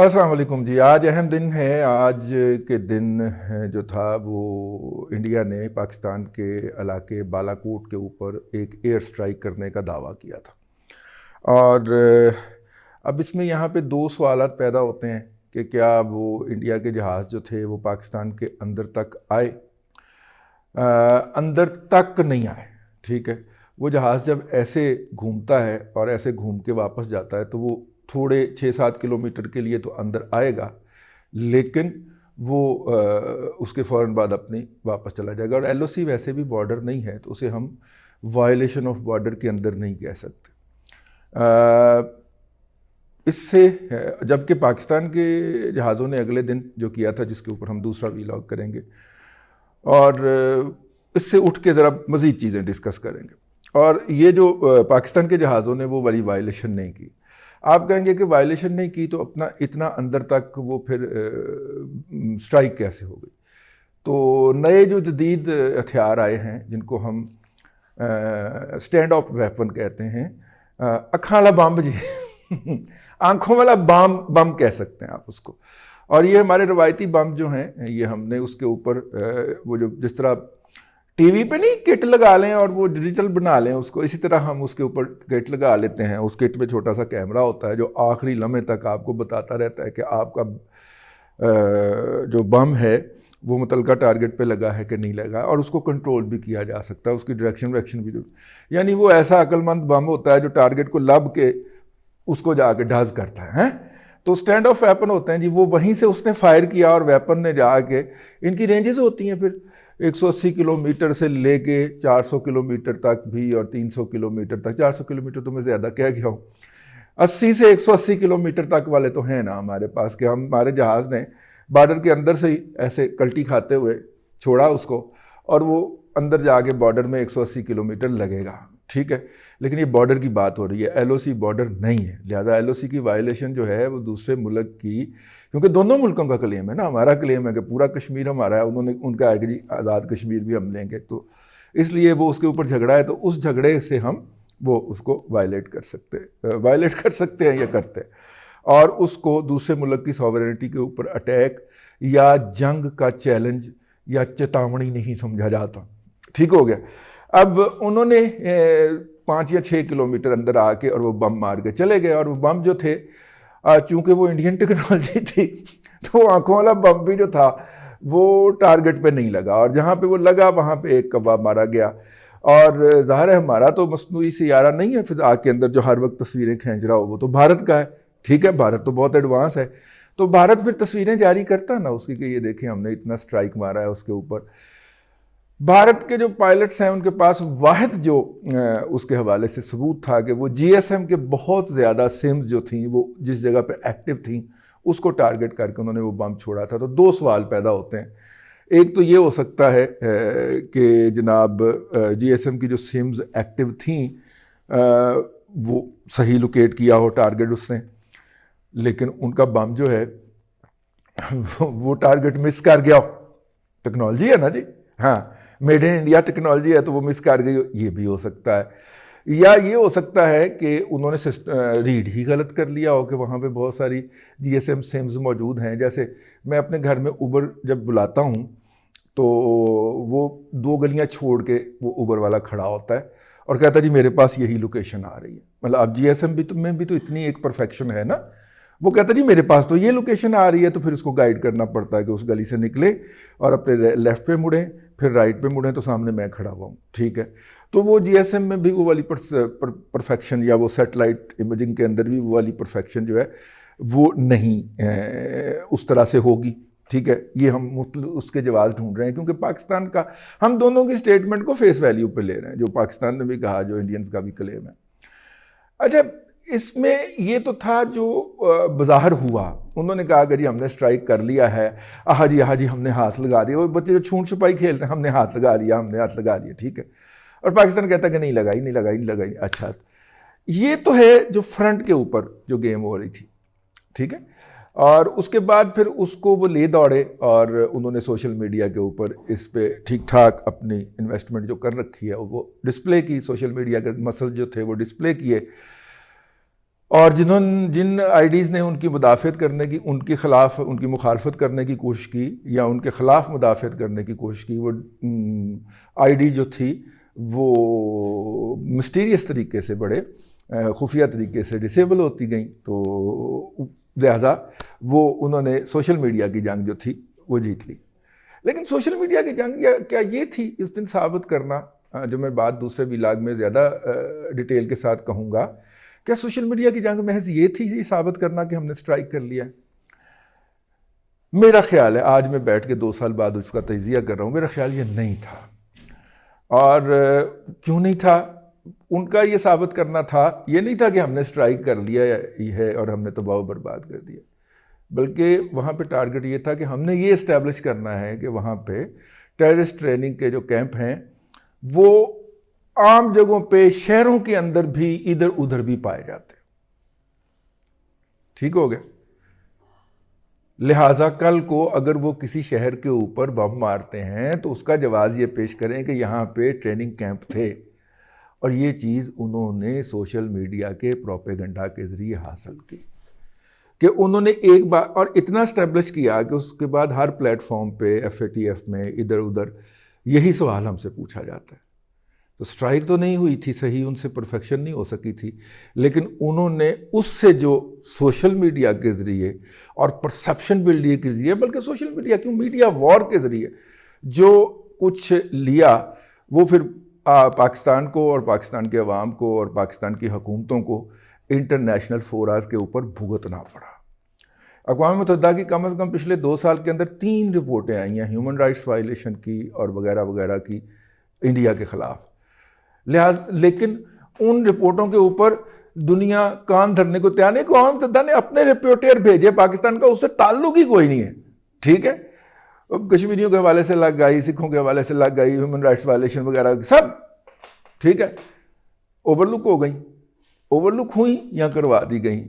अस्सलाम वालेकुम जी। आज अहम दिन है। आज के दिन जो था वो इंडिया ने पाकिस्तान के इलाके बालाकोट के ऊपर एक एयर स्ट्राइक करने का दावा किया था। और अब इसमें यहाँ पे दो सवालात पैदा होते हैं कि क्या वो इंडिया के जहाज़ जो थे वो पाकिस्तान के अंदर तक आए। अंदर तक नहीं आए, ठीक है। वो जहाज़ जब ऐसे घूमता है और ऐसे घूम के वापस जाता है तो वो थोड़े 6-7 किलोमीटर के लिए तो अंदर आएगा, लेकिन वो उसके फ़ौरन बाद अपनी वापस चला जाएगा। और एलओसी वैसे भी बॉर्डर नहीं है तो उसे हम वायलेशन ऑफ बॉर्डर के अंदर नहीं कह सकते। इससे जबकि पाकिस्तान के जहाज़ों ने अगले दिन जो किया था, जिसके ऊपर हम दूसरा वीलॉग करेंगे, और इससे उठ के ज़रा मज़ीद चीज़ें डिस्कस करेंगे। और ये जो पाकिस्तान के जहाज़ों ने वो वाली वायलेशन नहीं की। आप कहेंगे कि वायलेशन नहीं की तो अपना इतना अंदर तक वो फिर स्ट्राइक कैसे हो गई। तो नए जो जदीद हथियार आए हैं जिनको हम स्टैंड ऑफ वेपन कहते हैं, अखां वाला बम जी आंखों वाला बम कह सकते हैं आप उसको। और ये हमारे रवायती बम जो हैं, ये हमने उसके ऊपर वो जो जिस तरह टीवी पे नहीं किट लगा लें और वो डिजिटल बना लें उसको, इसी तरह हम उसके ऊपर किट लगा लेते हैं। उस किट में छोटा सा कैमरा होता है जो आखिरी लम्हे तक आपको बताता रहता है कि आपका जो बम है वो मुतलका टारगेट पे लगा है कि नहीं लगा, और उसको कंट्रोल भी किया जा सकता है, उसकी डायरेक्शन भी जो, यानी वो ऐसा अक्लमंद बम होता है जो टारगेट को लब के उसको जाके ढज करता है। तो स्टैंड ऑफ वेपन होते हैं जी, वो वहीं से उसने फायर किया और वेपन ने जाके, इनकी रेंजेस होती हैं फिर 180 किलोमीटर से लेके 400 किलोमीटर तक भी, और 300 किलोमीटर तक। 400 किलोमीटर तो मैं ज़्यादा कह गया हूँ। 80 से 180 किलोमीटर तक वाले तो हैं ना हमारे पास, कि हमारे जहाज़ ने बॉर्डर के अंदर से ही ऐसे कल्टी खाते हुए छोड़ा उसको, और वो अंदर जाके बॉर्डर में 180 किलोमीटर लगेगा, ठीक है। लेकिन ये बॉर्डर की बात हो रही है, एलओसी बॉर्डर नहीं है। लिहाजा एलओसी की वायलेशन जो है वो दूसरे मुल्क की, क्योंकि दोनों मुल्कों का क्लेम है ना, हमारा क्लेम है कि पूरा कश्मीर हमारा है, उन्होंने उनका है कि जी आज़ाद कश्मीर भी हम लेंगे, तो इसलिए वो उसके ऊपर झगड़ा है, तो उस झगड़े से हम वो उसको वायलेट कर सकते हैं या करते हैं, और उसको दूसरे मुल्क की सॉवरेनिटी के ऊपर अटैक या जंग का चैलेंज या चेतावनी नहीं समझा जाता। ठीक हो गया। अब उन्होंने 5 या 6 किलोमीटर अंदर आके और वो बम मार के चले गए, और वो बम जो थे, चूंकि वो इंडियन टेक्नोलॉजी थी, तो आंखों वाला बम भी जो था वो टारगेट पे नहीं लगा, और जहाँ पे वो लगा वहाँ पे एक कबाब मारा गया। और ज़ाहिर है हमारा तो मसनूई सियारा नहीं है फिज़ा के अंदर जो हर वक्त तस्वीरें खींच रहा हो, वो तो भारत का है, ठीक है। भारत तो बहुत एडवांस है, तो भारत फिर तस्वीरें जारी करता ना उसकी कि ये देखें हमने इतना स्ट्राइक मारा है उसके ऊपर। भारत के जो पायलट्स हैं उनके पास वाहिद जो उसके हवाले से सबूत था कि वो जीएसएम के बहुत ज़्यादा सिम्स जो थी वो जिस जगह पे एक्टिव थी उसको टारगेट करके उन्होंने वो बम छोड़ा था। तो दो सवाल पैदा होते हैं। एक तो ये हो सकता है कि जनाब जीएसएम की जो सिम्स एक्टिव थी वो सही लोकेट किया हो टारगेट उसने, लेकिन उनका बम जो है वो टारगेट मिस कर गया हो। टेक्नोलॉजी है ना जी, हाँ, मेड इन इंडिया टेक्नोलॉजी है, तो वो मिस कर गई, ये भी हो सकता है। या ये हो सकता है कि उन्होंने रीड ही गलत कर लिया हो कि वहाँ पे बहुत सारी जीएसएम सिम्स मौजूद हैं। जैसे मैं अपने घर में उबर जब बुलाता हूँ तो वो 2 गलियाँ छोड़ के वो उबर वाला खड़ा होता है और कहता है जी मेरे पास यही लोकेशन आ रही है। मतलब अब जीएसएम भी में भी तो इतनी एक परफेक्शन है ना, वो कहता है जी मेरे पास तो ये लोकेशन आ रही है, तो फिर उसको गाइड करना पड़ता है कि उस गली से निकले और अपने लेफ़्ट पे मुड़ें, फिर राइट पे मुड़ें, तो सामने मैं खड़ा हुआ हूँ, ठीक है। तो वो जीएसएम में भी वो वाली परफेक्शन, या वो सैटेलाइट इमेजिंग के अंदर भी वो वाली परफेक्शन जो है वो नहीं उस तरह से होगी, ठीक है। ये हम उसके जवाब ढूंढ रहे हैं, क्योंकि पाकिस्तान का, हम दोनों की स्टेटमेंट को फेस वैल्यू पे ले रहे हैं, जो पाकिस्तान ने भी कहा, जो इंडियंस का भी क्लेम है। अच्छा, इसमें ये तो था जो बज़ाहिर हुआ, उन्होंने कहा कि जी हमने स्ट्राइक कर लिया है, आहा जी हमने हाथ लगा दिया। वो बच्चे जो छूट छुपाई खेलते हैं, हमने हाथ लगा लिया, ठीक है। और पाकिस्तान कहता है कि नहीं लगाई। अच्छा, ये तो है जो फ्रंट के ऊपर जो गेम हो रही थी, ठीक है। और उसके बाद फिर उसको वो ले दौड़े और उन्होंने सोशल मीडिया के ऊपर इस पे ठीक ठाक अपनी इन्वेस्टमेंट जो कर रखी है वो डिस्प्ले की, सोशल मीडिया के मसल जो थे वो डिस्प्ले किए। और जिन आईडीज़ ने उनकी मुदाफ़त करने की, उनके ख़िलाफ़ उनकी मुखालफत करने की कोशिश की या उनके ख़िलाफ़ मुदाफ़त करने की कोशिश की, वो आईडी जो थी वो मिस्टीरियस तरीके से, बड़े खुफिया तरीके से डिसेबल होती गई। तो लिहाजा वो उन्होंने सोशल मीडिया की जंग जो थी वो जीत ली। लेकिन सोशल मीडिया की जंग क्या ये थी इस दिन साबित करना, जो मैं बात दूसरे विलाग में ज़्यादा डिटेल के साथ कहूँगा, क्या सोशल मीडिया की जंग महज ये थी ये साबित करना कि हमने स्ट्राइक कर लिया? मेरा ख्याल है, आज मैं बैठ के 2 साल बाद उसका तजिया कर रहा हूँ, मेरा ख्याल ये नहीं था। और क्यों नहीं था? उनका ये साबित करना था, ये नहीं था कि हमने स्ट्राइक कर लिया है और हमने तबाह बर्बाद कर दिया, बल्कि वहाँ पे टारगेट ये था कि हमने ये इस्टेब्लिश करना है कि वहाँ पे टेररिस्ट ट्रेनिंग के जो कैंप हैं वो आम जगहों पे, शहरों के अंदर भी, इधर उधर भी पाए जाते। ठीक हो गया? लिहाजा कल को अगर वो किसी शहर के ऊपर बम मारते हैं तो उसका जवाब ये पेश करें कि यहाँ पे ट्रेनिंग कैंप थे। और ये चीज़ उन्होंने सोशल मीडिया के प्रोपेगेंडा के ज़रिए हासिल की कि उन्होंने एक बार और इतना स्टैब्लिश किया कि उसके बाद हर प्लेटफॉर्म पे, FATF में, इधर उधर यही सवाल हमसे पूछा जाता है। तो स्ट्राइक तो नहीं हुई थी सही, उनसे परफेक्शन नहीं हो सकी थी, लेकिन उन्होंने उससे जो सोशल मीडिया के ज़रिए और परसेप्शन बिल्डिंग के ज़रिए, बल्कि सोशल मीडिया क्यों, मीडिया वॉर के ज़रिए जो कुछ लिया, वो फिर पाकिस्तान को और पाकिस्तान के अवाम को और पाकिस्तान की हुकूमतों को इंटरनेशनल फोराज के ऊपर भुगतना पड़ा। अक़वाम मुत्तहिदा की कम अज़ कम पिछले 2 साल के अंदर 3 रिपोर्टें आई हैं ह्यूमन राइट्स वायलेशन की और वगैरह वगैरह की इंडिया के ख़िलाफ़। लेकिन उन रिपोर्टों के ऊपर दुनिया कान धरने को तैयार नहीं। अक़वाम मुत्तहिदा ने अपने रिपोर्टर भेजे पाकिस्तान का, उससे ताल्लुक ही कोई नहीं है। ठीक है, कश्मीरियों के हवाले से लग गई, सिखों के हवाले से लग गई, ह्यूमन राइट्स वायलेशन वगैरह सब, ठीक है, ओवरलुक हो गई, ओवरलुक हुई या करवा दी गई।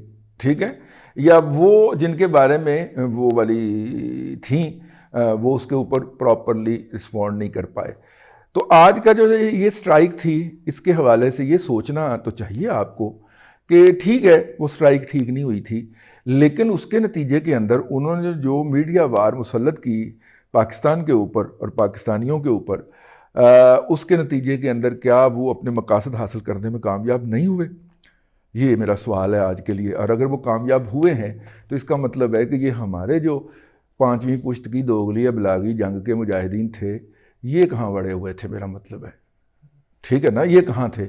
ठीक है, या वो जिनके बारे में वो वाली थी वो उसके ऊपर प्रॉपरली रिस्पॉन्ड नहीं कर पाए। तो आज का जो ये स्ट्राइक थी, इसके हवाले से ये सोचना तो चाहिए आपको कि ठीक है वो स्ट्राइक ठीक नहीं हुई थी, लेकिन उसके नतीजे के अंदर उन्होंने जो मीडिया वार मुसल्लत की पाकिस्तान के ऊपर और पाकिस्तानियों के ऊपर, उसके नतीजे के अंदर क्या वो अपने मकासद हासिल करने में कामयाब नहीं हुए? ये मेरा सवाल है आज के लिए। और अगर वो कामयाब हुए हैं तो इसका मतलब है कि ये हमारे जो 5वीं पुश्त की दोगली या बलागी जंग के मुजाहिदीन थे, ये कहाँ बड़े हुए थे, मेरा मतलब है। ठीक है ना, ये कहाँ थे?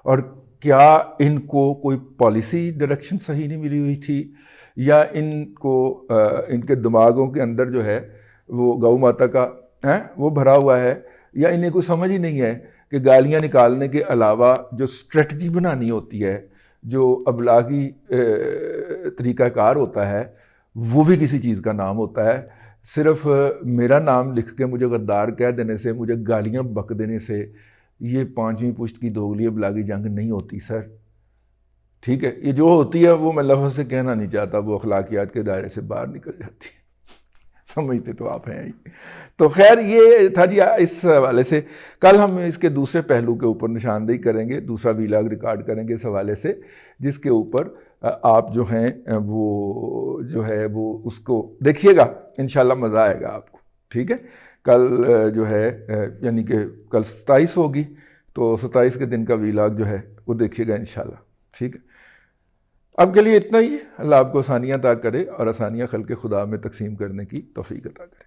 और क्या इनको कोई पॉलिसी डायरेक्शन सही नहीं मिली हुई थी, या इनको इनके दिमागों के अंदर जो है वो गौ माता का है वो भरा हुआ है, या इन्हें कोई समझ ही नहीं है कि गालियाँ निकालने के अलावा जो स्ट्रेटजी बनानी होती है, जो अबलागी तरीक़ाकार होता है, वो भी किसी चीज़ का नाम होता है। सिर्फ मेरा नाम लिख के मुझे गद्दार कह देने से, मुझे गालियाँ बक देने से ये 5वीं पुश्त की दोगली बलागी जंग नहीं होती सर। ठीक है, ये जो होती है वो मैं लफ्ज़ से कहना नहीं चाहता, वो अखलाकियात के दायरे से बाहर निकल जाती है। समझते तो आप हैं ही। तो खैर ये था जी इस हवाले से। कल हम इसके दूसरे पहलू के ऊपर निशानदेही करेंगे, दूसरा वीलॉग रिकॉर्ड करेंगे इस हवाले से, जिसके ऊपर आप जो हैं वो जो है वो उसको देखिएगा, इंशाल्लाह मज़ा आएगा आपको। ठीक है, कल जो है यानी कि कल 27 होगी, तो 27 के दिन का वीलॉग जो है वो देखिएगा इंशाल्लाह। ठीक है, अब के लिए इतना ही। अल्लाह आपको आसानियाँ अता करे और आसानियाँ खल्क़े खुदा में तकसीम करने की तौफ़ीक़ अता करे।